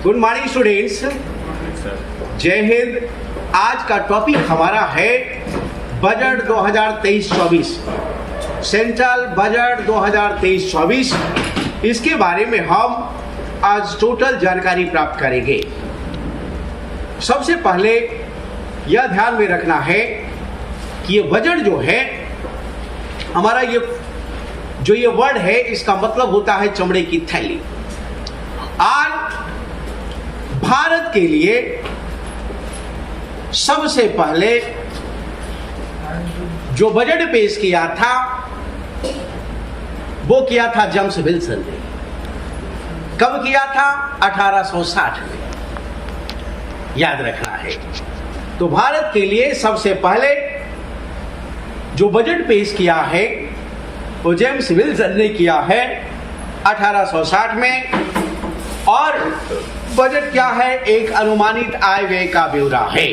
Good morning students, जय हिंद। आज का टॉपिक हमारा है बजट 2023-24, सेंट्रल बजट 2023-24। इसके बारे में हम आज टोटल जानकारी प्राप्त करेंगे। सबसे पहले यह ध्यान में रखना है कि ये बजट जो है हमारा, ये वर्ड है, इसका मतलब होता है चमड़े की थैली। आज भारत के लिए सबसे पहले जो बजट पेश किया था वो किया था जेम्स विल्सन ने। कब किया था? 1860 में, याद रखना है। तो भारत के लिए सबसे पहले जो बजट पेश किया है वो जेम्स विल्सन ने किया है 1860 में। और बजट क्या है? एक अनुमानित आय व्यय का ब्यौरा है।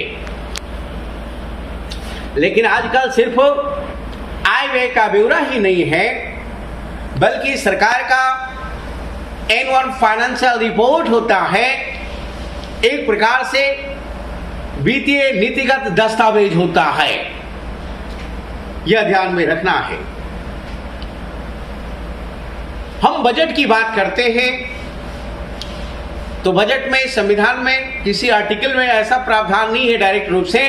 लेकिन आजकल सिर्फ आय व्यय का ब्यौरा ही नहीं है, बल्कि सरकार का एनुअल फाइनेंशियल रिपोर्ट होता है, एक प्रकार से वित्तीय नीतिगत दस्तावेज होता है। यह ध्यान में रखना है। हम बजट की बात करते हैं तो बजट में, संविधान में किसी आर्टिकल में ऐसा प्रावधान नहीं है डायरेक्ट रूप से,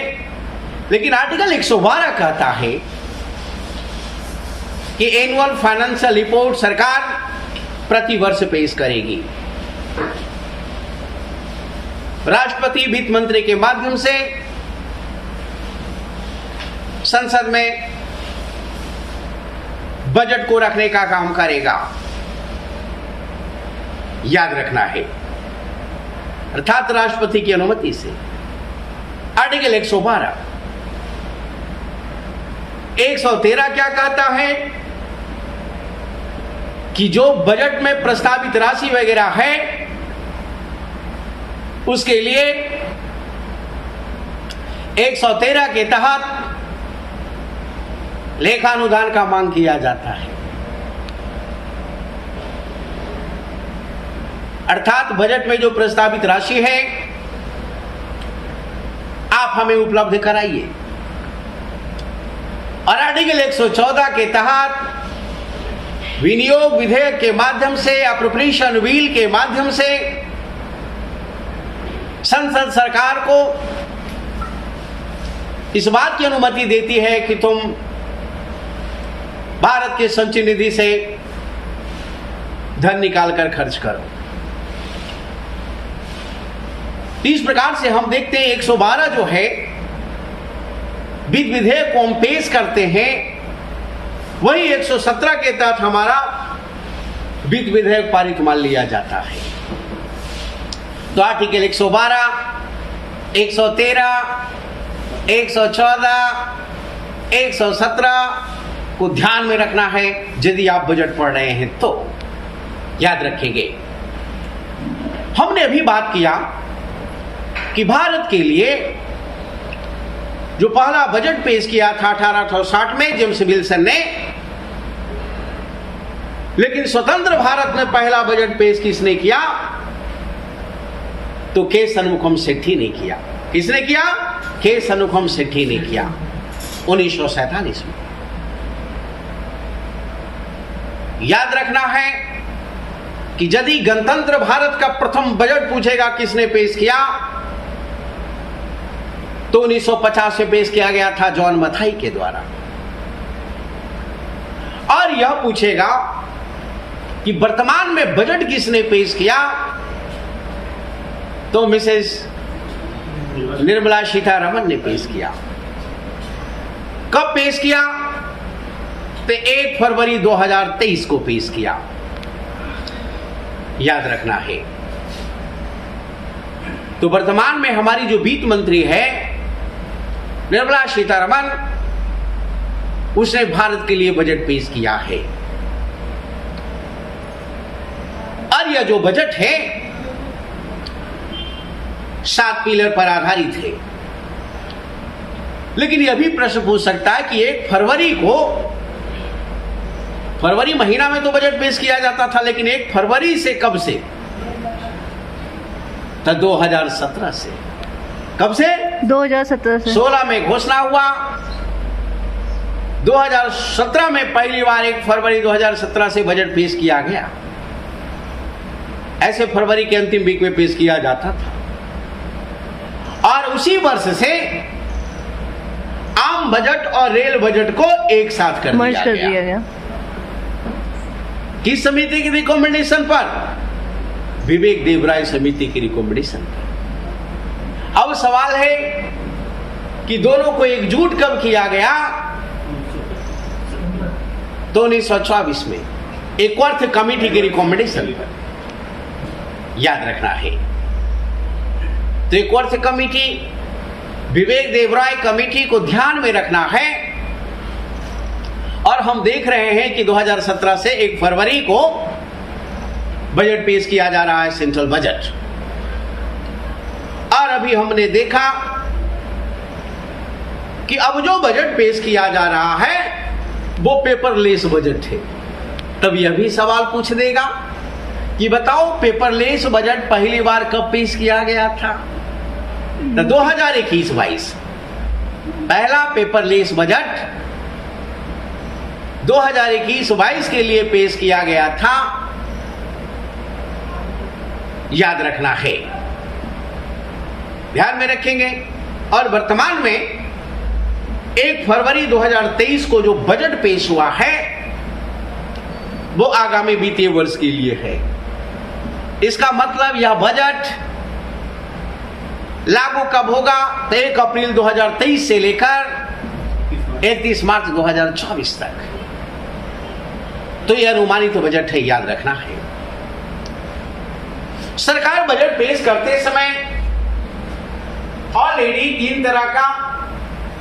लेकिन आर्टिकल 112 कहता है कि एनुअल फाइनेंशियल रिपोर्ट सरकार प्रति वर्ष पेश करेगी। राष्ट्रपति वित्त मंत्री के माध्यम से संसद में बजट को रखने का काम करेगा, याद रखना है, अर्थात राष्ट्रपति की अनुमति से। आर्टिकल 112 113 क्या कहता है कि जो बजट में प्रस्तावित राशि वगैरह है उसके लिए 113 के तहत लेखानुदान का मांग किया जाता है। अर्थात बजट में जो प्रस्तावित राशि है आप हमें उपलब्ध कराइए। और आर्टिकल 114 के तहत विनियोग विधेयक के माध्यम से, अप्रोप्रिएशन बिल के माध्यम से संसद सरकार को इस बात की अनुमति देती है कि तुम भारत के संचय निधि से धन निकालकर खर्च करो। इस प्रकार से हम देखते हैं 112 जो है वित्त विधेयक को हम पेश करते हैं, वही 117 के तहत हमारा वित्त विधेयक पारित मान लिया जाता है। तो आर्टिकल 112, 113, 114, 117 को ध्यान में रखना है यदि आप बजट पढ़ रहे हैं तो, याद रखेंगे। हमने अभी बात किया कि भारत के लिए जो पहला बजट पेश किया था 1860 में जेम्स विल्सन ने, लेकिन स्वतंत्र भारत में पहला बजट पेश किसने किया? तो के षणमुखम सेठी ने किया। किसने किया? के षणमुखम सेठी ने किया 1947 में। याद रखना है कि यदि गणतंत्र भारत का प्रथम बजट पूछेगा किसने पेश किया, तो 1950 में पेश किया गया था जॉन मथाई के द्वारा। और यह पूछेगा कि वर्तमान में बजट किसने पेश किया, तो मिसेस निर्मला सीतारमण ने पेश किया। कब पेश किया? तो 1 फरवरी 2023 को पेश किया, याद रखना है। तो वर्तमान में हमारी जो वित्त मंत्री है निर्मला सीतारमण, उसने भारत के लिए बजट पेश किया है। और यह जो बजट है 7 पिलर पर आधारित है। लेकिन यह भी प्रश्न पूछ सकता है कि 1 फरवरी को, फरवरी महीना में तो बजट पेश किया जाता था, लेकिन 1 फरवरी से कब से? तो 2017 से। कब से? 2017 से। 16 में घोषणा हुआ, 2017 में पहली बार 1 फरवरी 2017 से बजट पेश किया गया। ऐसे फरवरी के अंतिम वीक में पेश किया जाता था और उसी वर्ष से आम बजट और रेल बजट को एक साथ कर दिया गया। किस समिति की रिकमेंडेशन पर? विवेक देवराय समिति की रिकमेंडेशन पर। अब सवाल है कि दोनों को एकजुट कब किया गया? तो 1924 में एकवर्थ कमेटी की रिकमेंडेशन पर, याद रखना है। तो एकवर्थ कमेटी, विवेक देवराय कमेटी को ध्यान में रखना है। और हम देख रहे हैं कि 2017 से 1 फरवरी को बजट पेश किया जा रहा है, सेंट्रल बजट। और अभी हमने देखा कि अब जो बजट पेश किया जा रहा है वो पेपरलेस बजट है। तब यह भी सवाल पूछ देगा कि बताओ पेपरलेस बजट पहली बार कब पेश किया गया था? तो 2021-22 पहला पेपरलेस बजट 2021-22 के लिए पेश किया गया था, याद रखना है, ध्यान में रखेंगे। और वर्तमान में 1 फरवरी 2023 को जो बजट पेश हुआ है वो आगामी वित्तीय वर्ष के लिए है। इसका मतलब यह बजट लागू कब होगा? तो 1 अप्रैल 2023 से लेकर 31 मार्च 2024 तक। तो यह अनुमानित बजट है, याद रखना है। सरकार बजट पेश करते समय ऑलरेडी 3 तरह का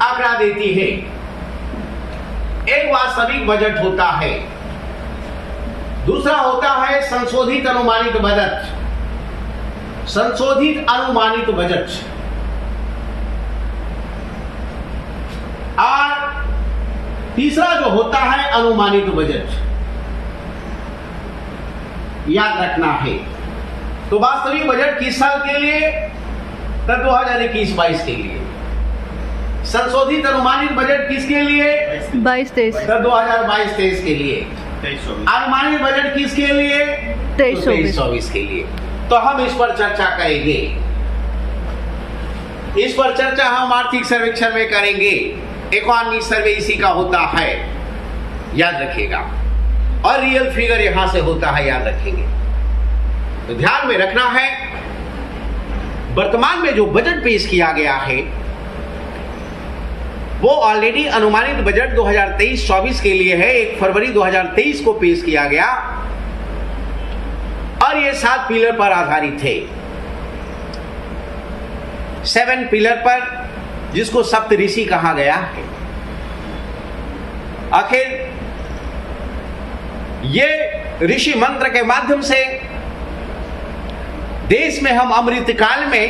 आंकड़ा देती है। एक वास्तविक बजट होता है, दूसरा होता है संशोधित अनुमानित बजट, संशोधित अनुमानित बजट, और तीसरा जो होता है अनुमानित बजट, याद रखना है। तो वास्तविक बजट किस साल के लिए? तो 2021-22 के लिए। संशोधित अनुमानित बजट किसके लिए? 22-23। तो 2022-23 के लिए। अनुमानित बजट किसके लिए? 23-24 के लिए। तो हम इस पर चर्चा करेंगे। इस पर चर्चा हम आर्थिक सर्वेक्षण में करेंगे। इकोनॉमी सर्वे इसी का होता है, याद रखिएगा। और रियल फिगर यहां से होता है, याद रखेंगे। तो ध्यान में रखना है, वर्तमान में जो बजट पेश किया गया है वो ऑलरेडी अनुमानित बजट 2023-24 के लिए है। 1 फरवरी 2023 को पेश किया गया और ये 7 पिलर पर आधारित है। 7 पिलर पर, जिसको सप्तऋषि कहा गया है। आखिर ये ऋषि मंत्र के माध्यम से देश में हम अमृतकाल में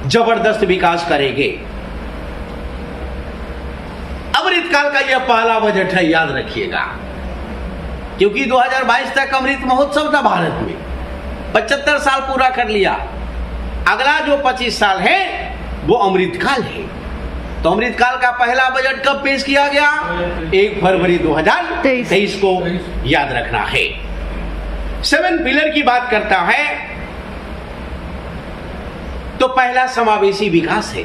जबरदस्त विकास करेंगे। अमृतकाल का यह पहला बजट है, याद रखिएगा, क्योंकि 2022 तक अमृत महोत्सव था भारत में, 75 साल पूरा कर लिया। अगला जो 25 साल है वो अमृतकाल है। तो अमृतकाल का पहला बजट कब पेश किया गया? 1 फरवरी 2023 को, याद रखना है। 7 पिलर की बात करता है तो पहला समावेशी विकास है,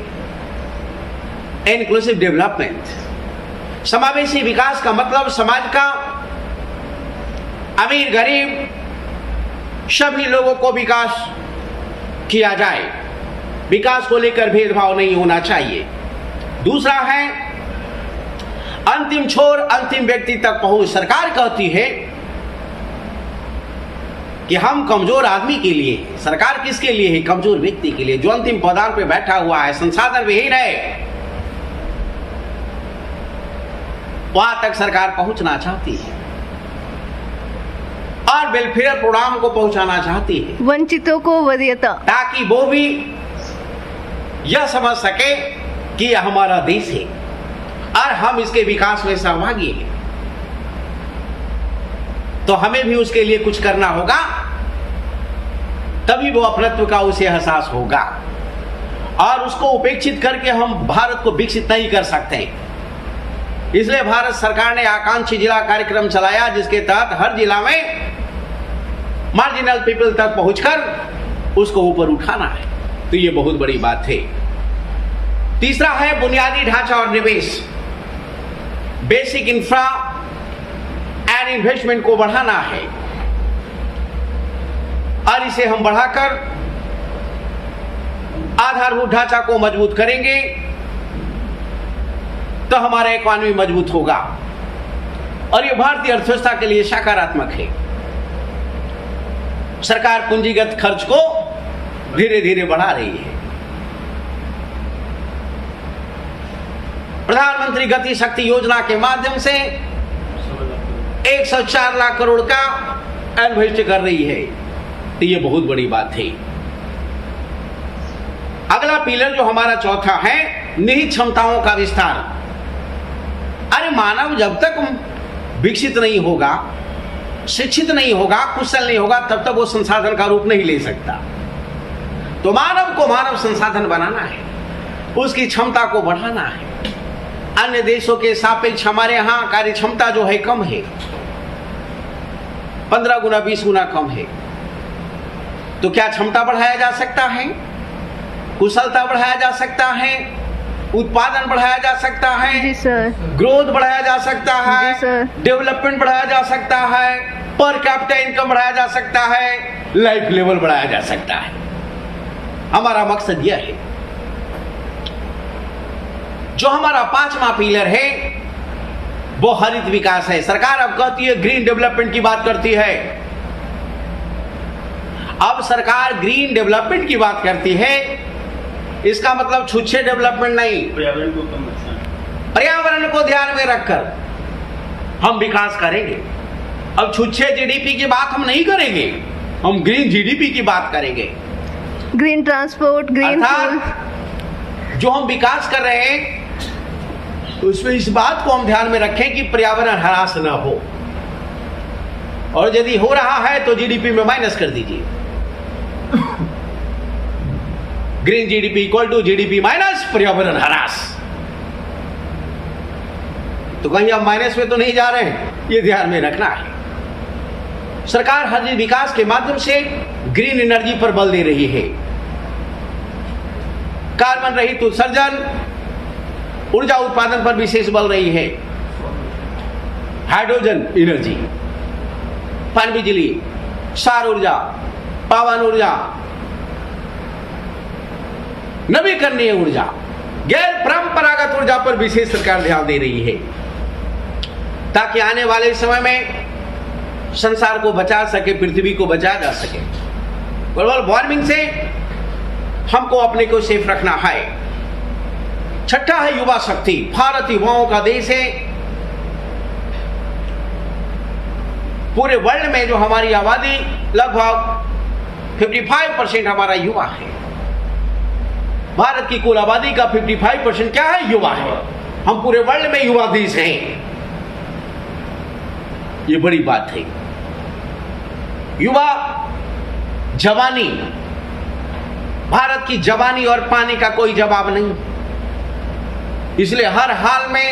इनक्लूसिव डेवलपमेंट। समावेशी विकास का मतलब समाज का अमीर गरीब सभी लोगों को विकास किया जाए, विकास को लेकर भेदभाव नहीं होना चाहिए। दूसरा है अंतिम छोर अंतिम व्यक्ति तक पहुंच। सरकार कहती है कि हम कमजोर आदमी के लिए है। सरकार किसके लिए है? कमजोर व्यक्ति के लिए, जो अंतिम पदार पे बैठा हुआ है, संसाधन विहीन है, वहां तक सरकार पहुंचना चाहती है और वेलफेयर प्रोग्राम को पहुंचाना चाहती है, वंचितों को वरीयता, ताकि वो भी यह समझ सके कि यह हमारा देश है और हम इसके विकास में सहभागी हैं। तो हमें भी उसके लिए कुछ करना होगा। तभी वो अपनत्व का उसे एहसास होगा, और उसको उपेक्षित करके हम भारत को विकसित नहीं कर सकते। इसलिए भारत सरकार ने आकांक्षी जिला कार्यक्रम चलाया, जिसके तहत हर जिला में मार्जिनल पीपल तक पहुंचकर उसको ऊपर उठाना है। तो ये बहुत बड़ी बात है। तीसरा है बुनियादी ढांचा और निवेश, बेसिक इंफ्रा एंड इन्वेस्टमेंट को बढ़ाना है, और इसे हम बढ़ाकर आधारभूत ढांचा को मजबूत करेंगे तो हमारा इकोनॉमी मजबूत होगा, और यह भारतीय अर्थव्यवस्था के लिए सकारात्मक है। सरकार पूंजीगत खर्च को धीरे धीरे बढ़ा रही है। प्रधानमंत्री गति शक्ति योजना के माध्यम से 104 लाख करोड़ का इन्वेस्ट कर रही है। तो ये बहुत बड़ी बात है। अगला पिलर जो हमारा चौथा है, निहित क्षमताओं का विस्तार। अरे मानव जब तक विकसित नहीं होगा, शिक्षित नहीं होगा, कुशल नहीं होगा, तब तक वो संसाधन का रूप नहीं ले सकता। तो मानव को मानव संसाधन बनाना है, उसकी क्षमता को बढ़ाना है। अन्य देशों के सापेक्ष हमारे यहाँ कार्य क्षमता जो है कम है, 15 गुना 20 गुना कम है। तो क्या क्षमता बढ़ाया जा सकता है, कुशलता बढ़ाया जा सकता है, उत्पादन बढ़ाया जा सकता है, जी सर, ग्रोथ बढ़ाया जा सकता है, जी सर, डेवलपमेंट बढ़ाया जा सकता है, पर कैपिटा इनकम बढ़ाया जा सकता है, लाइफ लेवल बढ़ाया जा सकता है। हमारा मकसद यह है। जो हमारा पांचवा पिलर है वो हरित विकास है। सरकार अब कहती है ग्रीन डेवलपमेंट की बात करती है। अब सरकार ग्रीन डेवलपमेंट की बात करती है, इसका मतलब छुच्छे डेवलपमेंट नहीं, पर्यावरण को ध्यान में रखकर हम विकास करेंगे। अब छुच्छे जीडीपी की बात हम नहीं करेंगे, हम ग्रीन जीडीपी की बात करेंगे। ग्रीन ट्रांसपोर्ट, ग्रीन अर्थात जो हम विकास कर रहे हैं उसमें इस बात को हम ध्यान में रखें कि पर्यावरण ह्रास न हो, और यदि हो रहा है तो जीडीपी में माइनस कर दीजिए। Green GDP equal to GDP minus पर्यावरण ह्रास। तो कहीं हम माइनस में तो नहीं जा रहे हैं, ये ध्यान में रखना है। सरकार हरित विकास के माध्यम से ग्रीन एनर्जी पर बल दे रही है। कार्बन रहित उत्सर्जन, ऊर्जा उत्पादन पर विशेष बल रही है। हाइड्रोजन एनर्जी, पन बिजली, सौर ऊर्जा, पवन ऊर्जा, नवीकरणीय ऊर्जा, गैर परंपरागत ऊर्जा पर विशेष सरकार ध्यान दे रही है, ताकि आने वाले समय में संसार को बचा सके, पृथ्वी को बचाया जा सके। ग्लोबल वार्मिंग से हमको अपने को सेफ रखना है। छठा है युवा शक्ति। भारत युवाओं का देश है। पूरे वर्ल्ड में जो हमारी आबादी लगभग 55% हमारा युवा है। भारत की कुल आबादी का 55% क्या है? युवा है। हम पूरे वर्ल्ड में युवा देश हैं, ये बड़ी बात है। युवा जवानी, भारत की जवानी और पानी का कोई जवाब नहीं, इसलिए हर हाल में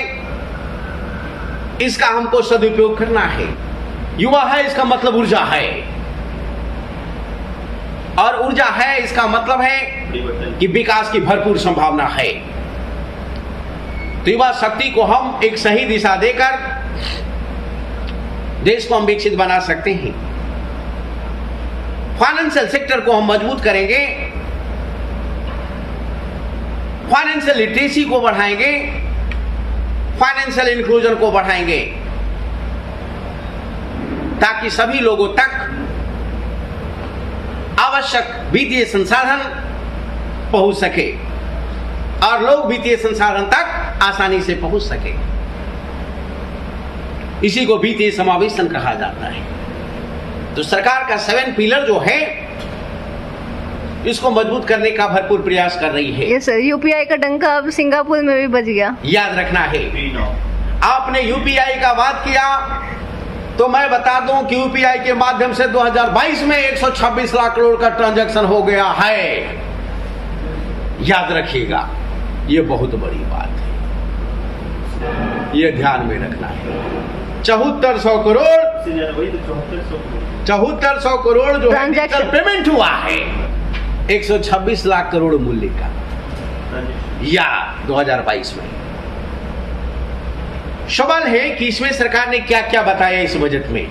इसका हमको सदुपयोग करना है। युवा है इसका मतलब ऊर्जा है, और ऊर्जा है इसका मतलब है कि विकास की भरपूर संभावना है। तो युवा शक्ति को हम एक सही दिशा देकर देश को हम विकसित बना सकते हैं। फाइनेंशियल सेक्टर को हम मजबूत करेंगे, फाइनेंशियल लिटरेसी को बढ़ाएंगे, फाइनेंशियल इंक्लूजन को बढ़ाएंगे, ताकि सभी लोगों तक आवश्यक वित्तीय संसाधन पहुंच सके और लोग वित्तीय संसाधन तक आसानी से पहुंच सके। इसी को वित्तीय समावेशन कहा जाता है। तो सरकार का 7 पिलर जो है इसको मजबूत करने का भरपूर प्रयास कर रही है। यस सर, यूपीआई का डंका अब सिंगापुर में भी बज गया। याद रखना है। आपने यूपीआई का बात किया तो मैं बता दूं कि यूपीआई के माध्यम से 2022 में 126 लाख करोड़ का ट्रांजैक्शन हो गया है। याद रखिएगा, ये बहुत बड़ी बात है, ये ध्यान में रखना है। 7400 करोड़ 7400 करोड़ जो है डिजिटल पेमेंट हुआ है 126 लाख करोड़ मूल्य का, या 2022 में। सवाल है कि इसमें सरकार ने क्या क्या बताया इस बजट में।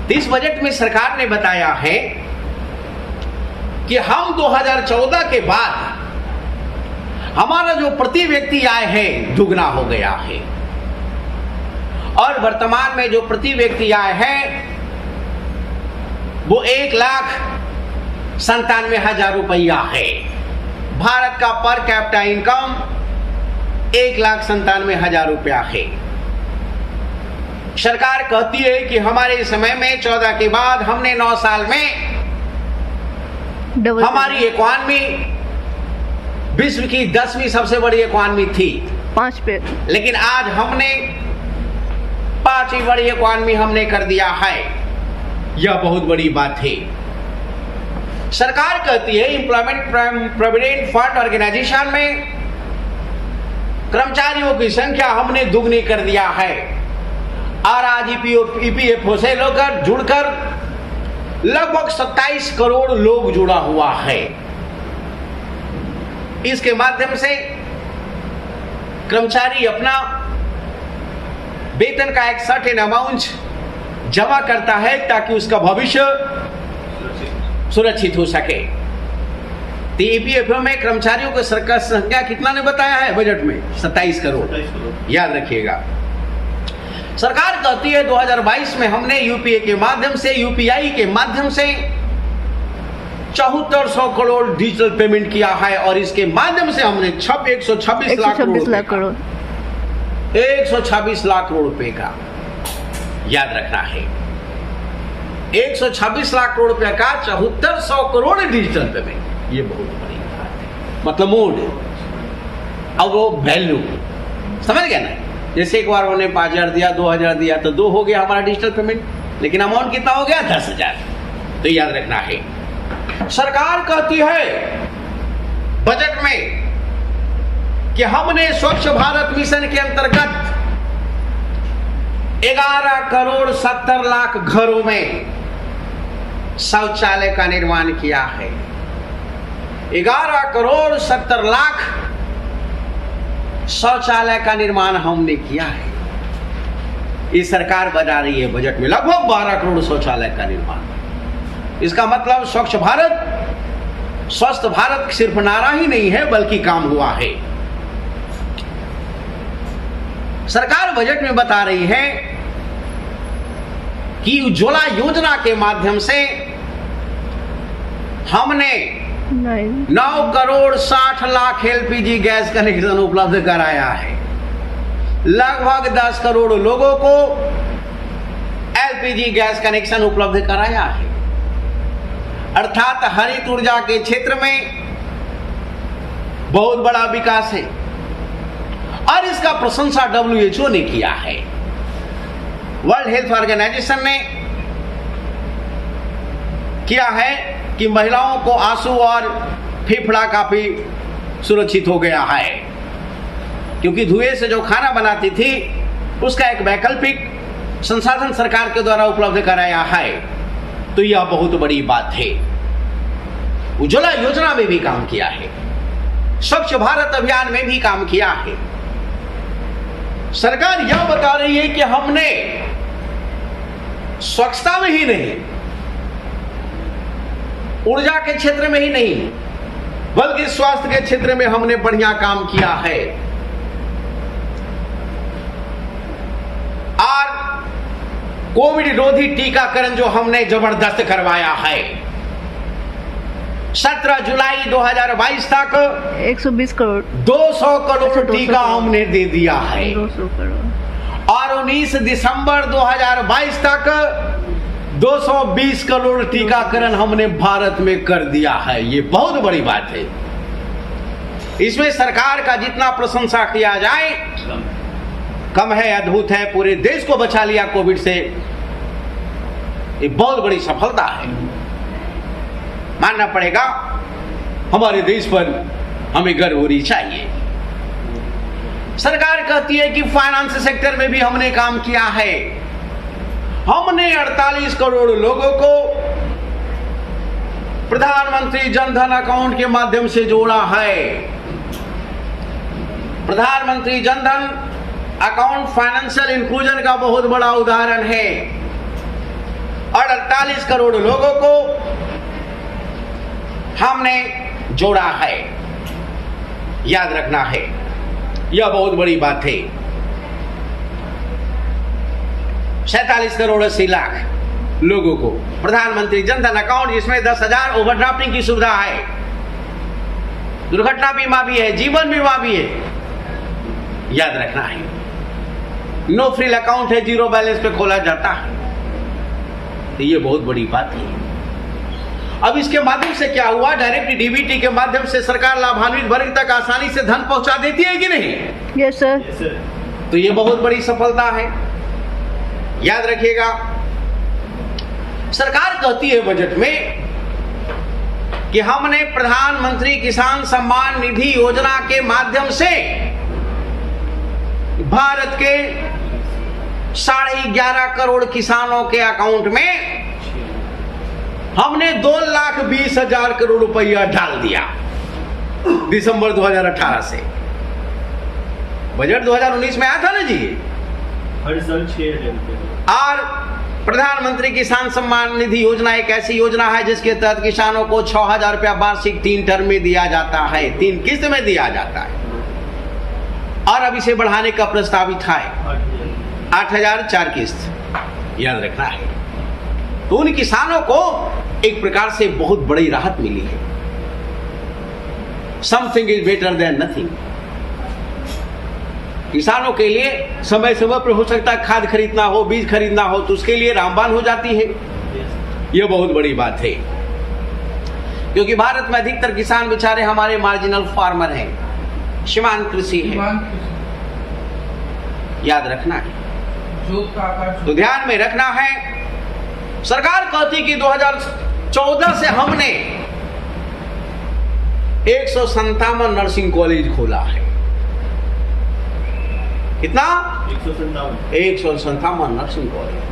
तो इस बजट में सरकार ने बताया है कि हम 2014 के बाद हमारा जो प्रति व्यक्ति आय है दुगना हो गया है, और वर्तमान में जो प्रति व्यक्ति आय है वो 1,97,000 रुपया है। भारत का पर कैपिटा इनकम 1,97,000 रुपया है। सरकार कहती है कि हमारे समय में 14 के बाद हमने 9 साल में हमारी इकोनॉमी विश्व की 10वीं सबसे बड़ी इकोनॉमी थी 5 पे, लेकिन आज हमने 5वीं बड़ी इकोनॉमी हमने कर दिया है। यह बहुत बड़ी बात है। सरकार कहती है एम्प्लॉयमेंट प्रोविडेंट फंड ऑर्गेनाइजेशन में कर्मचारियों की संख्या हमने दुगनी कर दिया है, और आज ईपीएफओ से लोग जुड़कर लगभग 27 करोड़ लोग जुड़ा हुआ है। इसके माध्यम से कर्मचारी अपना वेतन का एक सर्टेन अमाउंट जमा करता है ताकि उसका भविष्य सुरक्षित हो सके। तो ईपीएफओ में कर्मचारियों की सरकार संख्या कितना ने बताया है बजट में? 27 करोड़। याद रखिएगा, सरकार कहती है 2022 में हमने यूपीआई के माध्यम से 7400 करोड़ डिजिटल पेमेंट किया है, और इसके माध्यम से हमने 126 लाख करोड़ 126 लाख करोड़ रुपए का, याद रखना है, 126 लाख करोड़ रुपए का 7400 करोड़ डिजिटल पेमेंट। ये बहुत बड़ी बात है, मतलब मोड और वो वैल्यू, समझ गया ना। जैसे एक बार उन्होंने 5,000 दिया, 2,000 दिया तो 2 हो गया हमारा डिजिटल पेमेंट, लेकिन अमाउंट कितना हो गया? 10,000। तो याद रखना है। सरकार कहती है बजट में कि हमने स्वच्छ भारत मिशन के अंतर्गत 11 करोड़ 70 लाख घरों में शौचालय का निर्माण किया है। 11 करोड़ 70 लाख शौचालय का निर्माण हमने किया है। ये सरकार बता रही है बजट में लगभग 12 करोड़ शौचालय का निर्माण। इसका मतलब स्वच्छ भारत, स्वस्थ भारत सिर्फ नारा ही नहीं है बल्कि काम हुआ है। सरकार बजट में बता रही है कि उज्ज्वला योजना के माध्यम से हमने 9 crore 60 lakh LPG gas connection उपलब्ध कराया है। लगभग 10 करोड़ लोगों को एलपीजी गैस कनेक्शन उपलब्ध कराया है। अर्थात हरित ऊर्जा के क्षेत्र में बहुत बड़ा विकास है, और इसका प्रशंसा WHO ने किया है। वर्ल्ड हेल्थ ऑर्गेनाइजेशन ने किया है कि महिलाओं को आंसू और फेफड़ा काफी सुरक्षित हो गया है, क्योंकि धुएं से जो खाना बनाती थी उसका एक वैकल्पिक संसाधन सरकार के द्वारा उपलब्ध कराया है। तो यह बहुत बड़ी बात है। उज्ज्वला योजना में भी काम किया है, स्वच्छ भारत अभियान में भी काम किया है। सरकार यह बता रही है कि हमने स्वच्छता में ही नहीं, ऊर्जा के क्षेत्र में ही नहीं, बल्कि स्वास्थ्य के क्षेत्र में हमने बढ़िया काम किया है। और कोविड विरोधी टीकाकरण जो हमने जबरदस्त करवाया है, 17 जुलाई 2022 तक 120 करोड़ 200 करोड़ टीका हमने दे दिया है, 200 करोड़, और 19 दिसंबर 2022 तक 220 करोड़ टीकाकरण हमने भारत में कर दिया है। ये बहुत बड़ी बात है। इसमें सरकार का जितना प्रशंसा किया जाए कम है, अद्भुत है, पूरे देश को बचा लिया कोविड से, ये बहुत बड़ी सफलता है। मानना पड़ेगा, हमारे देश पर हमें गर्व होनी चाहिए। सरकार कहती है कि फाइनेंस सेक्टर में भी हमने काम किया है। हमने 48 करोड़ लोगों को प्रधानमंत्री जनधन अकाउंट के माध्यम से जोड़ा है। प्रधानमंत्री जनधन अकाउंट फाइनेंशियल इंक्लूजन का बहुत बड़ा उदाहरण है और 48 करोड़ लोगों को हमने जोड़ा है। याद रखना है, यह बहुत बड़ी बात है। 47 करोड़ 80 लाख लोगों को प्रधानमंत्री जनधन अकाउंट, जिसमें 10,000 ओवरड्राफ्टिंग की सुविधा है, दुर्घटना बीमा भी है, जीवन बीमा भी है। याद रखना है, नो फ्रिल अकाउंट है, जीरो बैलेंस पे खोला जाता है। तो ये बहुत बड़ी बात है। अब इसके माध्यम से क्या हुआ, डायरेक्ट डीबीटी के माध्यम से सरकार लाभान्वित वर्ग तक आसानी से धन पहुंचा देती है कि नहीं? Yes sir. तो ये बहुत बड़ी सफलता है। याद रखिएगा, सरकार कहती है बजट में कि हमने प्रधानमंत्री किसान सम्मान निधि योजना के माध्यम से भारत के 11.5 करोड़ किसानों के अकाउंट में हमने 2,20,000 करोड़ रुपया डाल दिया दिसंबर 2018 से। बजट 2019 में आया था ना जी, हर साल 6,000 रुपये। और प्रधानमंत्री किसान सम्मान निधि योजना एक ऐसी योजना है जिसके तहत किसानों को 6,000 रुपया वार्षिक 3 टर्म में दिया जाता है, 3 किस्त में दिया जाता है। और अब इसे बढ़ाने का प्रस्तावित है 8,000 4 किस्त। याद रखना है, तो उन किसानों को एक प्रकार से बहुत बड़ी राहत मिली है। Something is better than nothing. किसानों के लिए समय समय पर हो सकता है खाद खरीदना हो, बीज खरीदना हो, तो उसके लिए रामबान हो जाती है। यह बहुत बड़ी बात है, क्योंकि भारत में अधिकतर किसान बेचारे हमारे मार्जिनल फार्मर हैं, सीमांत कृषि है। याद रखना है, तो ध्यान में रखना है। सरकार कहती कि 2014 से हमने 157 नर्सिंग कॉलेज खोला है। कितना? 157 नर्सिंग कॉलेज।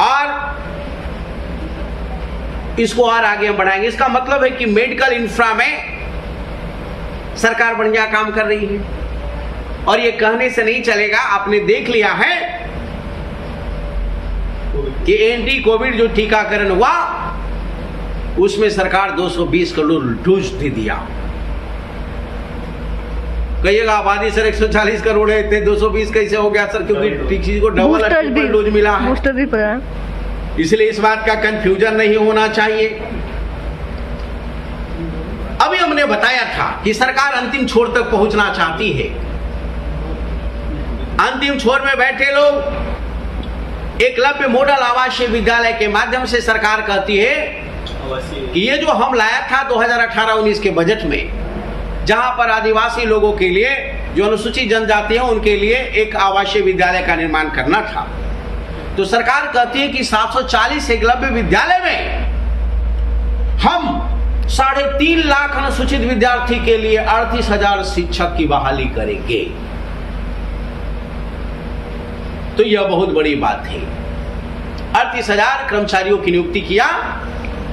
और इसको और आगे बढ़ाएंगे। इसका मतलब है कि मेडिकल इंफ्रा में सरकार बढ़िया काम कर रही है। और ये कहने से नहीं चलेगा, आपने देख लिया है कि एंटी कोविड जो टीकाकरण हुआ उसमें सरकार 220 करोड़ डोज दे दिया। कहिएगा आबादी सर 140 करोड़ है, इतने 220 कैसे हो गया सर? क्योंकि किसी को डबल ट्रिपल डोज मिला है, बूस्टर भी पड़ा है। इसलिए इस बात का कंफ्यूजन नहीं होना चाहिए। अभी हमने बताया था कि सरकार अंतिम छोर तक पहुंचना चाहती है। अंतिम छोर में बैठे लोग एकलव्य मॉडल आवासीय विद्यालय के माध्यम से सरकार कहती है कि ये जो हम लाया था 2018-19 के बजट में, जहां पर आदिवासी लोगों के लिए, जो अनुसूचित जनजाति हैं, उनके लिए एक आवासीय विद्यालय का निर्माण करना था, तो सरकार कहती है कि 740 एकलव्य विद्यालय में हम 3.5 लाख अनुसूचित विद्यार्थी के लिए 38,000 शिक्षक की बहाली करेंगे। तो यह बहुत बड़ी बात है। 38,000 कर्मचारियों की नियुक्ति किया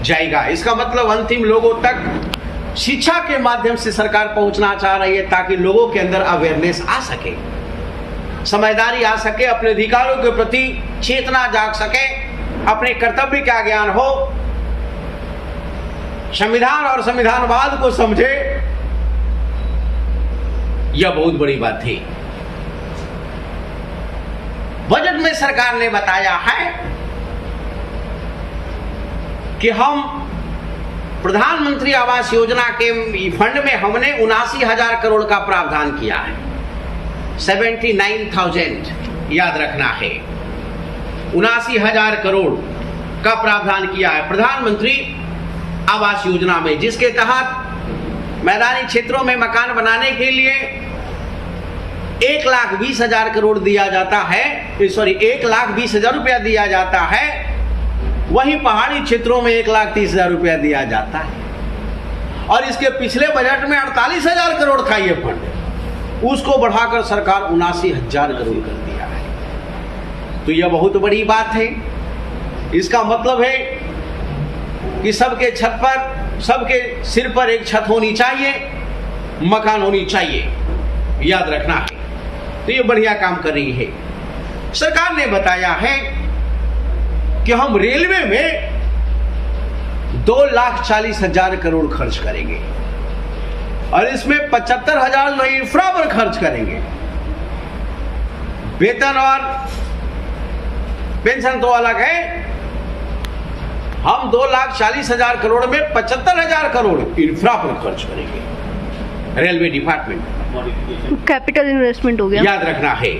जाएगा। इसका मतलब अंतिम लोगों तक शिक्षा के माध्यम से सरकार पहुंचना चाह रही है, ताकि लोगों के अंदर अवेयरनेस आ सके, समझदारी आ सके, अपने अधिकारों के प्रति चेतना जाग सके, अपने कर्तव्य का ज्ञान हो, संविधान और संविधानवाद को समझे। यह बहुत बड़ी बात है। बजट में सरकार ने बताया है कि हम प्रधानमंत्री आवास योजना के फंड में हमने 79,000 करोड़ का प्रावधान किया है। 79,000 याद रखना है, 79,000 करोड़ का प्रावधान किया है प्रधानमंत्री आवास योजना में, जिसके तहत मैदानी क्षेत्रों में मकान बनाने के लिए 1,20,000 करोड़ दिया जाता है, सॉरी 1,20,000 रुपया दिया जाता है, वहीं पहाड़ी क्षेत्रों में 1,30,000 रुपया दिया जाता है। और इसके पिछले बजट में 48,000 करोड़ था ये फंड, उसको बढ़ाकर सरकार 79,000 करोड़ कर दिया है। तो यह बहुत बड़ी बात है। इसका मतलब है कि सबके छत पर, सबके सिर पर एक छत होनी चाहिए, मकान होनी चाहिए, याद रखना है। तो ये बढ़िया काम कर रही है। सरकार ने बताया है कि हम रेलवे में 2,40,000 करोड़ खर्च करेंगे और इसमें 75,000 नई इंफ्रा पर खर्च करेंगे। वेतन और पेंशन तो अलग है। हम 2,40,000 करोड़ में 75,000 करोड़ इंफ्रा पर खर्च करेंगे, रेलवे डिपार्टमेंट। कैपिटल इन्वेस्टमेंट हो गया, याद रखना है।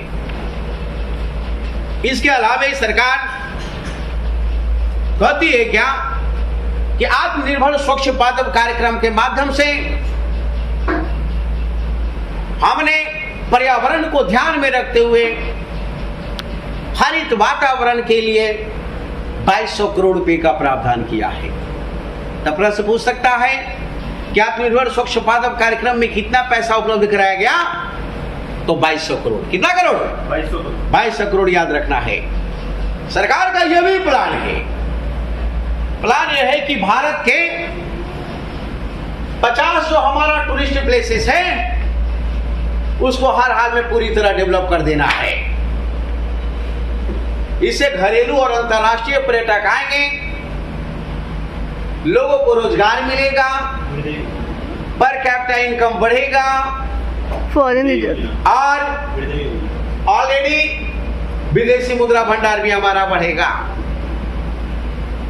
इसके अलावा सरकार कहती है क्या कि आत्मनिर्भर स्वच्छ भारत कार्यक्रम के माध्यम से हमने पर्यावरण को ध्यान में रखते हुए हरित वातावरण के लिए 2,200 करोड़ रुपए का प्रावधान किया है। तब प्रश्न पूछ सकता है कि आत्मनिर्भर स्वच्छ भारत कार्यक्रम में कितना पैसा उपलब्ध कराया गया? तो 2,200 करोड़। कितना करोड़? 2,200 करोड़। याद रखना है। सरकार का यह भी प्लान है। प्लान यह है कि भारत के 50 जो हमारा टूरिस्ट प्लेसेस है उसको हर हाल में पूरी तरह डेवलप कर देना है। इससे घरेलू और अंतर्राष्ट्रीय पर्यटक आएंगे, लोगों को रोजगार मिलेगा, पर कैपिटा इनकम बढ़ेगा फॉरेन और ऑलरेडी विदेशी मुद्रा भंडार भी हमारा बढ़ेगा।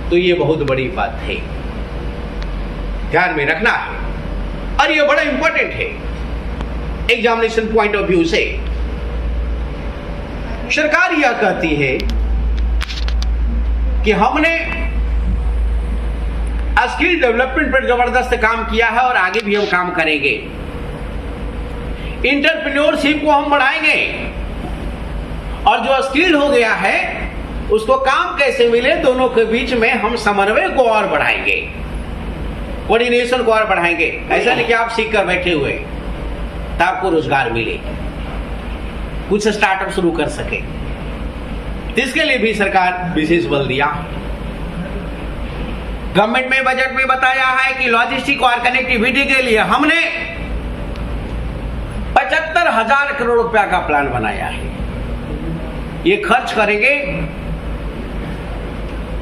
तो ये बहुत बड़ी बात है, ध्यान में रखना है। और ये बड़ा इंपॉर्टेंट है एग्जामिनेशन पॉइंट ऑफ व्यू से। सरकार यह कहती है कि हमने स्किल डेवलपमेंट पर जबरदस्त काम किया है और आगे भी हम काम करेंगे। एंटरप्रेन्योरशिप को हम बढ़ाएंगे और जो स्किल हो गया है उसको काम कैसे मिले, दोनों के बीच में हम समन्वय को और बढ़ाएंगे, कोऑर्डिनेशन को और बढ़ाएंगे। ऐसा नहीं कि आप सीख कर बैठे हुए तो आपको रोजगार मिले, कुछ स्टार्टअप शुरू कर सके। इसके लिए भी सरकार विशेष बल दिया। गवर्नमेंट में बजट में बताया है कि लॉजिस्टिक और कनेक्टिविटी के लिए हमने 75,000 करोड़ रुपया का प्लान बनाया है। ये खर्च करेंगे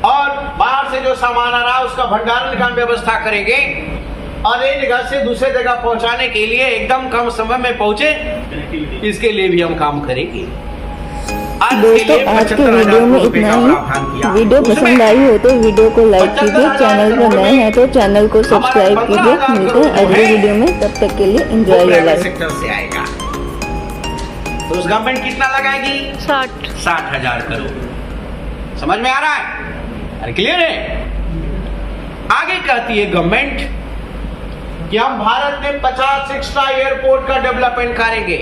और बाहर से जो सामान आ रहा है उसका भंडारण का व्यवस्था करेंगे और एक जगह से दूसरे जगह पहुंचाने के लिए एकदम कम समय में पहुंचे, इसके लिए भी हम काम करेंगे। दोस्तों आज के वीडियो में इतना ही। वीडियो पसंद आई हो तो वीडियो को लाइक कीजिए, चैनल पर नए हैं तो चैनल को सब्सक्राइब कीजिए। मिलते हैं अगले वीडियो में, तब तक के लिए एंजॉय योर लाइफ। सेक्टर से आएगा तो उस गवर्नमेंट कितना लगाएगी? 60,000 करोड़। समझ में आ रहा है? अरे क्लियर है? आगे कहती है गवर्नमेंट कि हम भारत में 50 एक्स्ट्रा एयरपोर्ट का डेवलपमेंट करेंगे।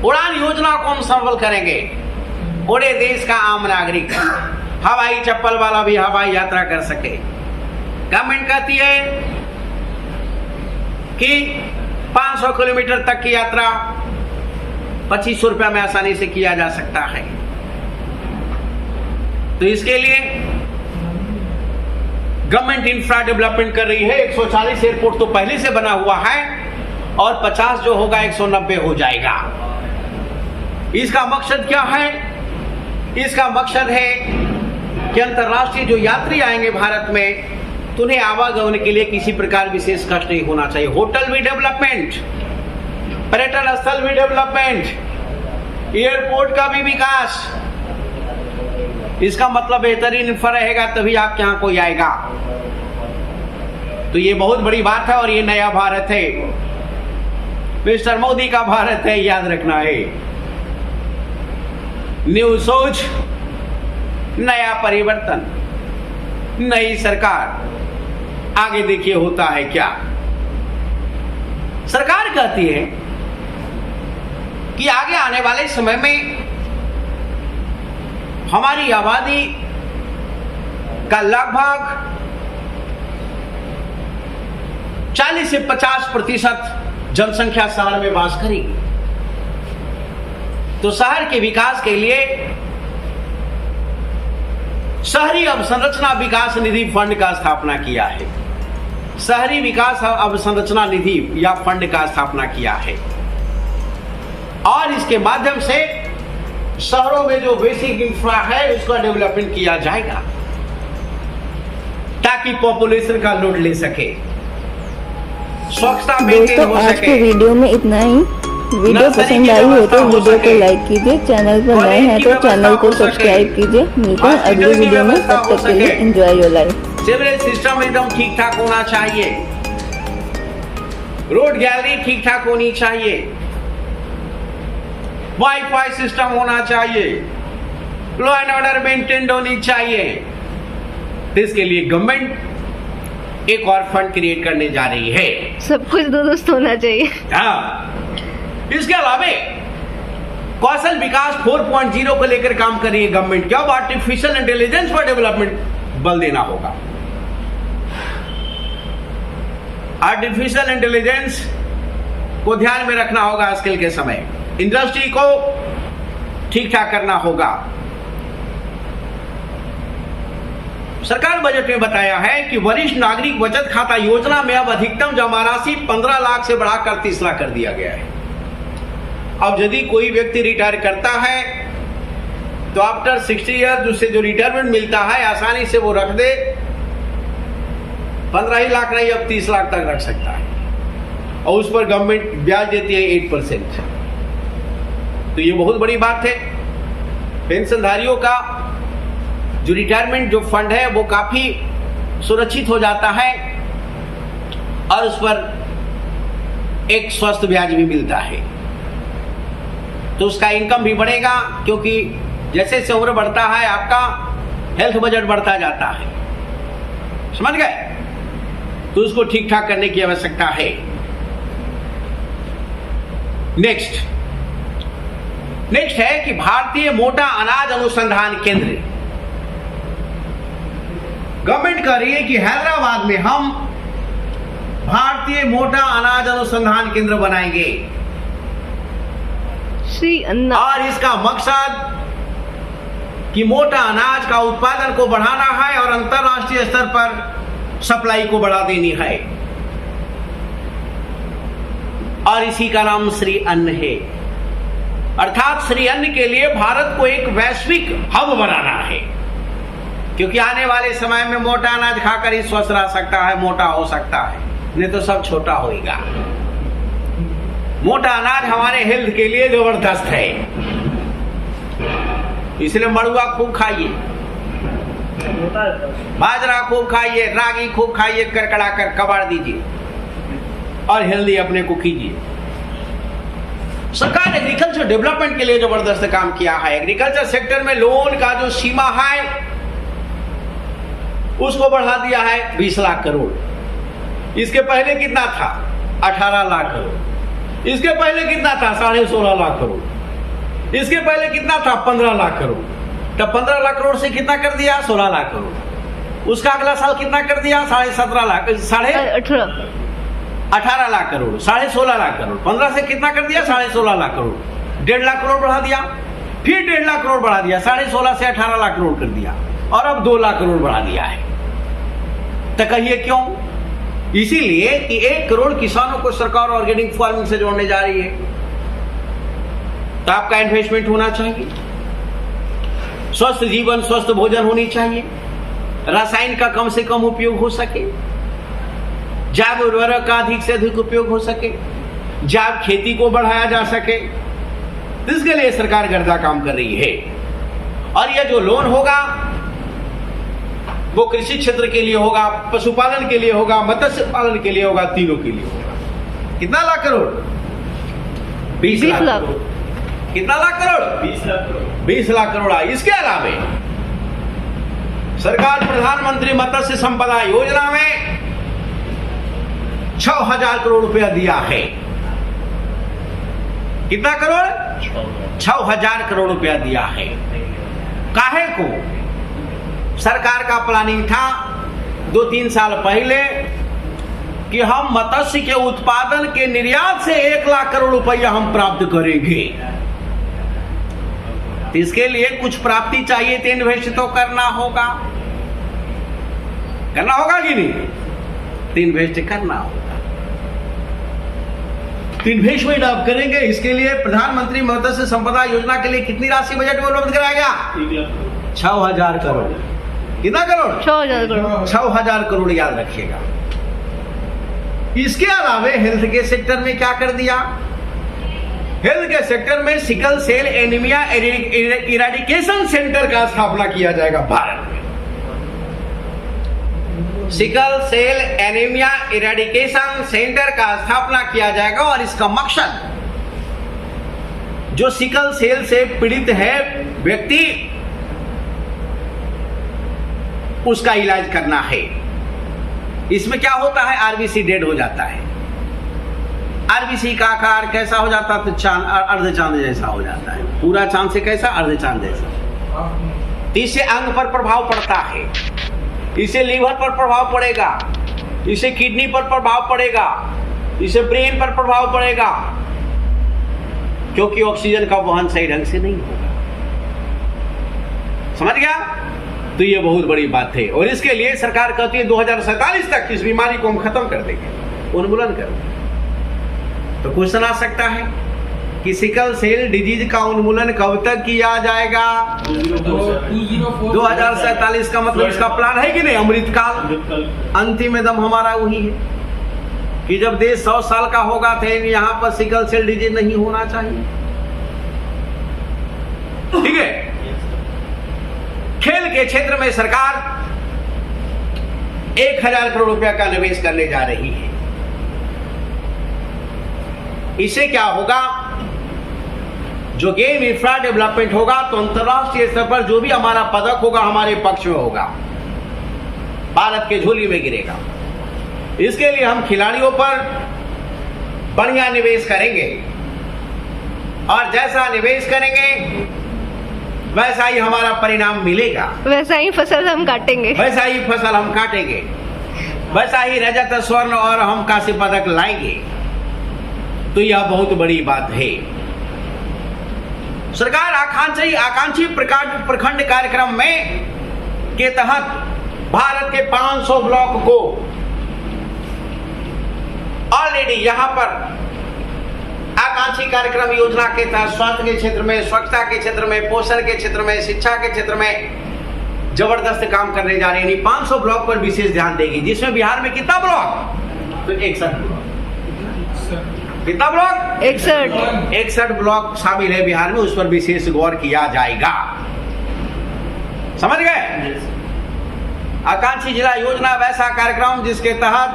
उड़ान योजना को हम सफल करेंगे। पूरे देश का आम नागरिक हवाई चप्पल वाला भी हवाई यात्रा कर सके। गवर्नमेंट कहती है कि 500 किलोमीटर तक की यात्रा 2,500 रुपया में आसानी से किया जा सकता है। तो इसके लिए गवर्नमेंट इंफ्रा डेवलपमेंट कर रही है। 140 एयरपोर्ट तो पहले से बना हुआ है और 50 जो होगा 190 हो जाएगा। इसका मकसद क्या है? इसका मकसद है कि अंतर्राष्ट्रीय जो यात्री आएंगे भारत में तो उन्हें आवागमन के लिए किसी प्रकार विशेष कष्ट नहीं होना चाहिए। होटल भी डेवलपमेंट, पर्यटन स्थल भी डेवलपमेंट, एयरपोर्ट का भी विकास। इसका मतलब बेहतरीन इंफ्रा रहेगा तभी आपके यहां कोई आएगा। तो ये बहुत बड़ी बात है और ये नया भारत है, मिस्टर मोदी का भारत है, याद रखना है। न्यू सोच, नया परिवर्तन, नई सरकार। आगे देखिए होता है क्या। सरकार कहती है कि आगे आने वाले समय में हमारी आबादी का लगभग 40 से 50% जनसंख्या शहर में वास करेगी। तो शहर के विकास के लिए शहरी अवसंरचना विकास निधि फंड का स्थापना किया है। शहरी विकास अवसंरचना निधि या फंड का स्थापना किया है और इसके माध्यम से शहरों में जो बेसिक इंफ्रा है उसका डेवलपमेंट किया जाएगा ताकि पॉपुलेशन का लोड ले सके, स्वच्छता मेंटेन दोस्तों हो आज सके। के वीडियो में इतना ही। वीडियो पसंद आई हो तो वीडियो को लाइक कीजिए, चैनल पर नए हैं तो चैनल को सब्सक्राइब कीजिए। मिलते हैं अगले वीडियो में, तब तक के लिए enjoy your life. Sewerage system एकदम ठीक ठाक होना चाहिए, रोड गैलरी ठीक ठाक होनी चाहिए, वाईफाई सिस्टम होना चाहिए, लॉ एंड ऑर्डर मेंटेन होनी चाहिए। तो इसके लिए गवर्नमेंट एक और फंड क्रिएट करने जा रही है। सब कुछ दुरुस्त होना चाहिए। हाँ, इसके अलावा कौशल विकास 4.0 को लेकर काम कर रही है गवर्नमेंट। क्या आर्टिफिशियल इंटेलिजेंस पर डेवलपमेंट बल देना होगा। आर्टिफिशियल इंटेलिजेंस को ध्यान में रखना होगा आजकल के समय। इंडस्ट्री को ठीक ठाक करना होगा। सरकार बजट में बताया है कि वरिष्ठ नागरिक बचत खाता योजना में अब अधिकतम जमा राशि 15 लाख से बढ़ाकर 30 लाख कर दिया गया है। अब यदि कोई व्यक्ति रिटायर करता है तो आफ्टर 60 ईयर उससे जो रिटायरमेंट मिलता है आसानी से वो रख दे। 15 ही लाख नहीं, अब 30 लाख तक रख सकता है और उस पर गवर्नमेंट ब्याज देती है 8%। तो ये बहुत बड़ी बात है। पेंशनधारियों का जो रिटायरमेंट जो फंड है वो काफी सुरक्षित हो जाता है और उस पर एक स्वस्थ ब्याज भी मिलता है। तो उसका इनकम भी बढ़ेगा क्योंकि जैसे जैसे उम्र बढ़ता है आपका हेल्थ बजट बढ़ता जाता है। समझ गए? तो उसको ठीक ठाक करने की आवश्यकता है। नेक्स्ट है कि भारतीय मोटा अनाज अनुसंधान केंद्र। गवर्नमेंट कह रही है कि हैदराबाद में हम भारतीय मोटा अनाज अनुसंधान केंद्र बनाएंगे श्री अन्ना। और इसका मकसद कि मोटा अनाज का उत्पादन को बढ़ाना है और अंतरराष्ट्रीय स्तर पर सप्लाई को बढ़ा देनी है और इसी का नाम श्री अन्न है। अर्थात श्री अन्न के लिए भारत को एक वैश्विक हब बनाना है क्योंकि आने वाले समय में मोटा अनाज खाकर ही स्वस्थ रह सकता है, मोटा हो सकता है, नहीं तो सब छोटा होगा। मोटा अनाज हमारे हेल्थ के लिए जबरदस्त है, इसलिए मड़ुआ खूब खाइए, बाजरा खूब खाइए, रागी खूब खाइए, करकड़ा कर कबाड़ दीजिए और हेल्दी अपने को कीजिए। सरकार ने एग्रीकल्चर डेवलपमेंट के लिए जबरदस्त काम किया है। एग्रीकल्चर सेक्टर में लोन का जो सीमा है उसको बढ़ा दिया है 20 लाख करोड़। इसके पहले कितना था? 18 लाख करोड़। इसके पहले कितना था? 16.5 लाख करोड़। इसके पहले कितना था? 15 लाख करोड़। तब 15 लाख करोड़ से कितना कर दिया? 16 लाख करोड़। उसका अगला साल कितना कर दिया? 17.5 लाख, 18 लाख करोड़, 16.5 लाख करोड़। 15 से कितना कर दिया? 16.5 लाख करोड़। 1.5 लाख करोड़ बढ़ा दिया, फिर 1.5 लाख करोड़ बढ़ा दिया, 16.5 से 18 लाख करोड़ कर दिया और अब 2 लाख करोड़ बढ़ा दिया है। तो कहिए क्यों? इसीलिए कि 1 करोड़ किसानों को सरकार ऑर्गेनिक फार्मिंग से जोड़ने जा रही है। तो आपका इन्वेस्टमेंट होना चाहिए, स्वस्थ जीवन, स्वस्थ भोजन होनी चाहिए, रासायन का कम से कम उपयोग हो सके, जैव उर्वरक का अधिक से अधिक उपयोग हो सके, जैव खेती को बढ़ाया जा सके। इसके लिए सरकार गर्दा काम कर रही है और यह जो लोन होगा वो कृषि क्षेत्र के लिए होगा, पशुपालन के लिए होगा, मत्स्य पालन के लिए होगा, तीनों के लिए होगा। कितना लाख करोड़? 20 लाख करोड़। कितना लाख करोड़? 20 लाख करोड़। 20 लाख करोड़। इसके अलावा सरकार प्रधानमंत्री मत्स्य संपदा योजना में 6,000 करोड़ रुपया दिया है। कितना करोड़? 6,000 करोड़ रुपया दिया है। काहे को? सरकार का प्लानिंग था 2-3 साल पहले कि हम मत्स्य के उत्पादन के निर्यात से 1 लाख करोड़ रुपया हम प्राप्त करेंगे। तो इसके लिए कुछ प्राप्ति चाहिए तो इन्वेस्ट तो करना होगा कि नहीं? तो इन्वेस्ट करना होगा। तो इन्वेस्टमेंट आप करेंगे, इसके लिए प्रधानमंत्री मत्स्य संपदा योजना के लिए कितनी राशि बजट में उपलब्ध कराया गया? 6,000 करोड़। कितना करोड़? 6,000 करोड़। 6,000 करोड़ याद रखिएगा। इसके अलावे हेल्थ के सेक्टर में क्या कर दिया? हेल्थ के सेक्टर में sickle cell anaemia eradication centre का स्थापना किया जाएगा भारत में। Sickle cell anaemia eradication centre का स्थापना किया जाएगा और इसका मकसद जो सिकल सेल से पीड़ित है व्यक्ति, उसका इलाज करना है। इसमें क्या होता है? आरबीसी डेड हो जाता है। आरबीसी का आकार कैसा हो जाता है? तो चांद, अर्ध चांद जैसा हो जाता है। पूरा चांद से कैसा? अर्ध चांद जैसा। इससे अंग पर प्रभाव पड़ता है, इससे लीवर पर प्रभाव पड़ेगा, इससे किडनी पर प्रभाव पड़ेगा, इससे ब्रेन पर प्रभाव पड़ेगा, क्योंकि ऑक्सीजन का वहन सही ढंग से नहीं होगा। समझ गया? तो ये बहुत बड़ी बात है और इसके लिए सरकार कहती है 2047 तक इस बीमारी को हम खत्म कर देंगे, उन्मूलन कर देंगे। तो क्वेश्चन आ सकता है कि सिकल सेल डिजीज का उन्मूलन कब तक किया जाएगा? 2047 का मतलब इसका प्लान है कि नहीं? अमृतकाल, अंतिम दम हमारा वही है कि जब देश 100 साल का होगा तो यहां पर सिकल सेल डिजीज नहीं होना चाहिए। ठीक है। खेल के क्षेत्र में सरकार 1,000 करोड़ रुपया का निवेश करने जा रही है। इससे क्या होगा? जो गेम इंफ्रा डेवलपमेंट होगा तो अंतरराष्ट्रीय स्तर पर जो भी हमारा पदक होगा हमारे पक्ष में होगा, भारत के झोली में गिरेगा। इसके लिए हम खिलाड़ियों पर बढ़िया निवेश करेंगे और जैसा निवेश करेंगे वैसा ही हमारा परिणाम मिलेगा, वैसा ही फसल हम काटेंगे, वैसा ही फसल हम काटेंगे, वैसा ही रजत स्वर्ण और हम कांस्य पदक लाएंगे। तो यह बहुत बड़ी बात है। सरकार आकांक्षी प्रखंड कार्यक्रम में के तहत भारत के 500 ब्लॉक को ऑलरेडी यहां पर आकांक्षी कार्यक्रम योजना के तहत स्वास्थ्य के क्षेत्र में, स्वच्छता के क्षेत्र में, पोषण के क्षेत्र में, शिक्षा के क्षेत्र में जबरदस्त काम करने जा रहे हैं। 500 ब्लॉक पर विशेष ध्यान देगी, जिसमें बिहार में कितना ब्लॉक? तो 61 ब्लॉक। कितना ब्लॉक? 61 ब्लॉक शामिल है बिहार में, उस पर विशेष गौर किया जाएगा। समझ गए? आकांक्षी जिला योजना वैसा कार्यक्रम जिसके तहत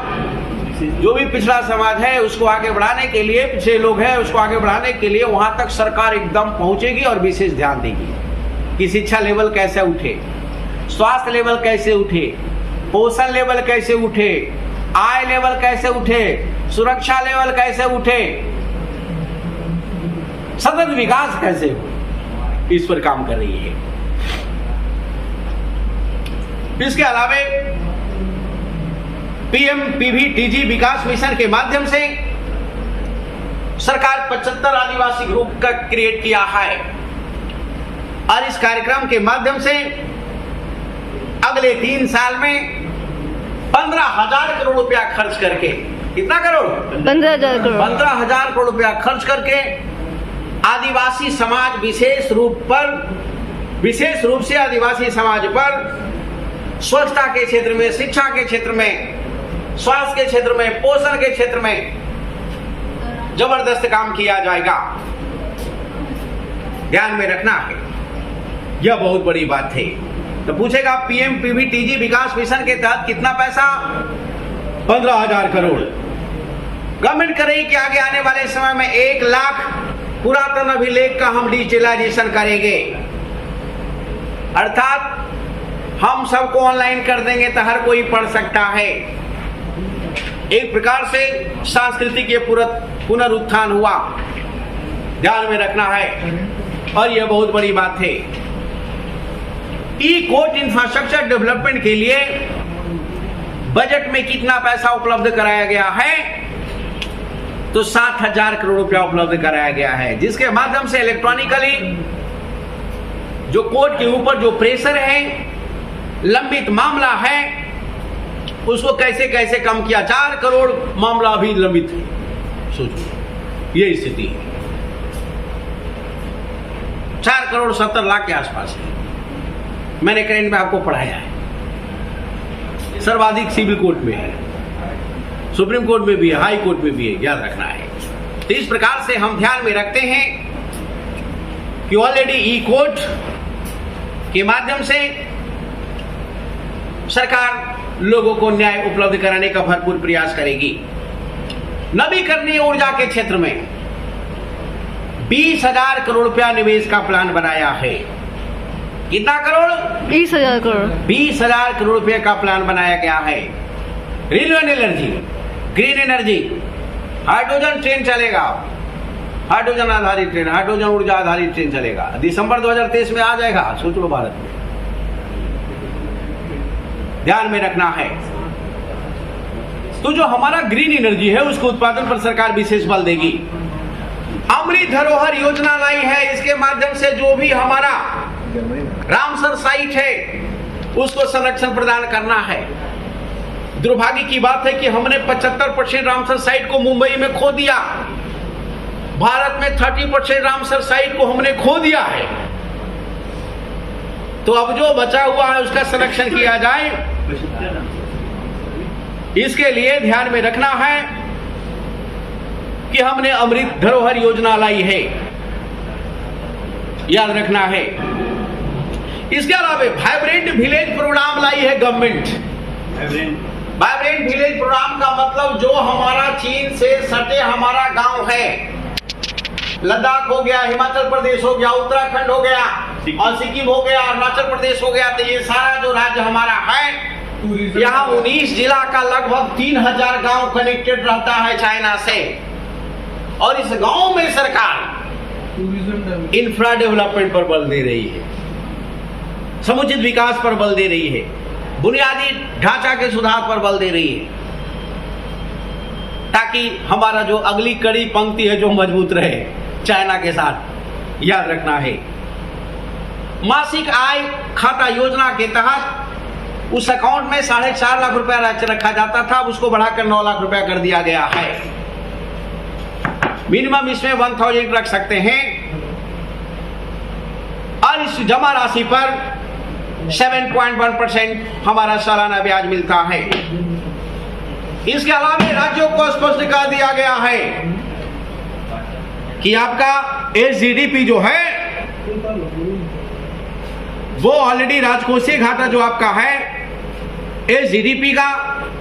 जो भी पिछड़ा समाज है उसको आगे बढ़ाने के लिए, पिछड़े लोग हैं उसको आगे बढ़ाने के लिए वहां तक सरकार एकदम पहुंचेगी और विशेष ध्यान देगी कि शिक्षा लेवल कैसे उठे, स्वास्थ्य लेवल कैसे उठे, पोषण लेवल कैसे उठे, आय लेवल कैसे उठे, सुरक्षा लेवल कैसे उठे, सतत विकास कैसे हो, इस पर काम कर रही है। इसके अलावे पीएम-पीवी-टीजी विकास मिशन के माध्यम से सरकार 75 आदिवासी ग्रुप का क्रिएट किया है और इस कार्यक्रम के माध्यम से अगले 3 साल में 15,000 करोड़ रुपया खर्च करके, कितना करोड़? 15,000 करोड़। 15,000 करोड़ रुपया खर्च करके आदिवासी समाज विशेष रूप से आदिवासी समाज पर स्वच्छता के क्षेत्र में, शिक्षा के क्षेत्र में, स्वास्थ्य के क्षेत्र में, पोषण के क्षेत्र में जबरदस्त काम किया जाएगा। ध्यान में रखना है, यह बहुत बड़ी बात है। तो पूछेगा पीएम-पीवी-टीजी विकास मिशन के तहत कितना पैसा? 15,000 करोड़। गवर्नमेंट करेगी कि आगे आने वाले समय में 1 लाख पुरातन अभिलेख का हम डिजिटलाइजेशन करेंगे, अर्थात हम सबको ऑनलाइन कर देंगे तो हर कोई पढ़ सकता है। एक प्रकार से सांस्कृतिक ये पुनरुत्थान हुआ। ध्यान में रखना है। और यह बहुत बड़ी बात है। ई कोर्ट इंफ्रास्ट्रक्चर डेवलपमेंट के लिए बजट में कितना पैसा उपलब्ध कराया गया है? तो 7,000 करोड़ रुपया उपलब्ध कराया गया है, जिसके माध्यम से इलेक्ट्रॉनिकली जो कोर्ट के ऊपर जो प्रेशर है, लंबित मामला है, उसको कैसे कैसे कम किया। 4 करोड़ मामला अभी लंबित है। सोचो ये स्थिति है। 4 करोड़ 70 लाख के आसपास है। मैंने करंट में आपको पढ़ाया है। सर्वाधिक सिविल कोर्ट में है, सुप्रीम कोर्ट में भी है, हाई कोर्ट में भी है, याद रखना है। तो इस प्रकार से हम ध्यान में रखते हैं कि ऑलरेडी ई कोर्ट के माध्यम से सरकार लोगों को न्याय उपलब्ध कराने का भरपूर प्रयास करेगी। नवीकरणीय ऊर्जा के क्षेत्र में 20,000 करोड़ रुपया निवेश का प्लान बनाया है। कितना करोड़? 20,000 करोड़। 20,000 करोड़ रुपए का प्लान बनाया गया है। Renewable energy, green energy, hydrogen train चलेगा, हाइड्रोजन आधारित ट्रेन, हाइड्रोजन ऊर्जा आधारित ट्रेन चलेगा। दिसंबर 2023 में आ जाएगा। सोच लो भारत में। ध्यान में रखना है। तो जो हमारा ग्रीन एनर्जी है उसके उत्पादन पर सरकार विशेष बल देगी। अमृत धरोहर योजना लाई है। इसके माध्यम से जो भी हमारा रामसर साइट है उसको संरक्षण प्रदान करना है। दुर्भाग्य की बात है कि हमने 75% रामसर साइट को मुंबई में खो दिया। भारत में 30% रामसर साइट को हमने खो दिया है। तो अब जो बचा हुआ है उसका संरक्षण किया जाए, इसके लिए ध्यान में रखना है कि हमने अमृत धरोहर योजना लाई है, याद रखना है। इसके अलावा वाइब्रेंट विलेज प्रोग्राम लाई है गवर्नमेंट। वाइब्रेंट विलेज प्रोग्राम का मतलब जो हमारा चीन से सटे हमारा गांव है, लद्दाख हो गया, हिमाचल प्रदेश हो गया, उत्तराखंड हो गया और सिक्किम हो गया, अरुणाचल प्रदेश हो गया, तो ये सारा जो राज्य हमारा है, यहाँ 19 जिला का लगभग 3,000 गांव कनेक्टेड रहता है चाइना से। और इस गांव में सरकार इंफ्रा डेवलपमेंट पर बल दे रही है, समुचित विकास पर बल दे रही है, बुनियादी ढांचा के सुधार पर बल दे रही है, ताकि हमारा जो अगली कड़ी पंक्ति है जो मजबूत रहे चाइना के साथ, याद रखना है। मासिक आय खाता योजना के तहत उस अकाउंट में 4.5 लाख रुपया रखा जाता था, अब उसको बढ़ाकर 9 लाख रुपया कर दिया गया है। मिनिमम इसमें 1,000 रख सकते हैं और इस जमा राशि पर 7.1% हमारा सालाना ब्याज मिलता है। इसके अलावा राज्यों को स्पष्ट कर दिया गया है कि आपका एसजीडीपी जो है वो ऑलरेडी राजकोषीय घाटा जो आपका है एसजीडीपी का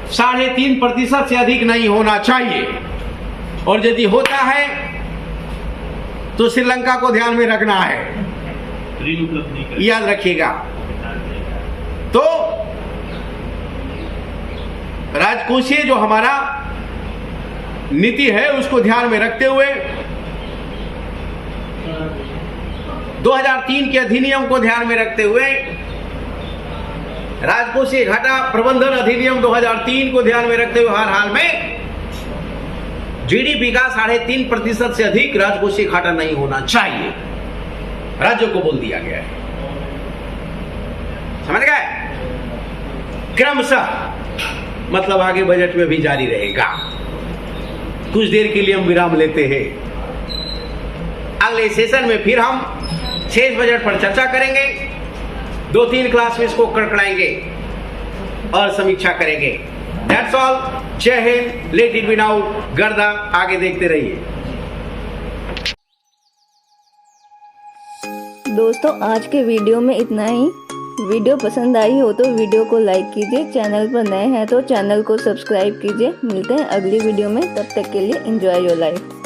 3.5% से अधिक नहीं होना चाहिए, और यदि होता है तो श्रीलंका को ध्यान में रखना है, याद रखिएगा। तो राजकोषीय जो हमारा नीति है उसको ध्यान में रखते हुए 2003 के अधिनियम को ध्यान में रखते हुए राजकोषीय घाटा प्रबंधन अधिनियम 2003 को ध्यान में रखते हुए हर हाल में जीडीपी का 3.5% से अधिक राजकोषीय घाटा नहीं होना चाहिए, राज्यों को बोल दिया गया है। समझ गए? क्रमशः मतलब आगे बजट में भी जारी रहेगा। कुछ देर के लिए हम विराम लेते हैं। अगले सेशन में फिर हम 6 बजट पर चर्चा करेंगे, 2-3 क्लास में इसको कड़कड़ाएंगे और समीक्षा करेंगे। That's all. जय हिंद। Let it be now. गर्दा आगे देखते रहिए। दोस्तों आज के वीडियो में इतना ही। वीडियो पसंद आई हो तो वीडियो को लाइक कीजिए, चैनल पर नए हैं तो चैनल को सब्सक्राइब कीजिए। मिलते हैं अगली वीडियो में, तब तक के लिए एंजॉय योर लाइफ।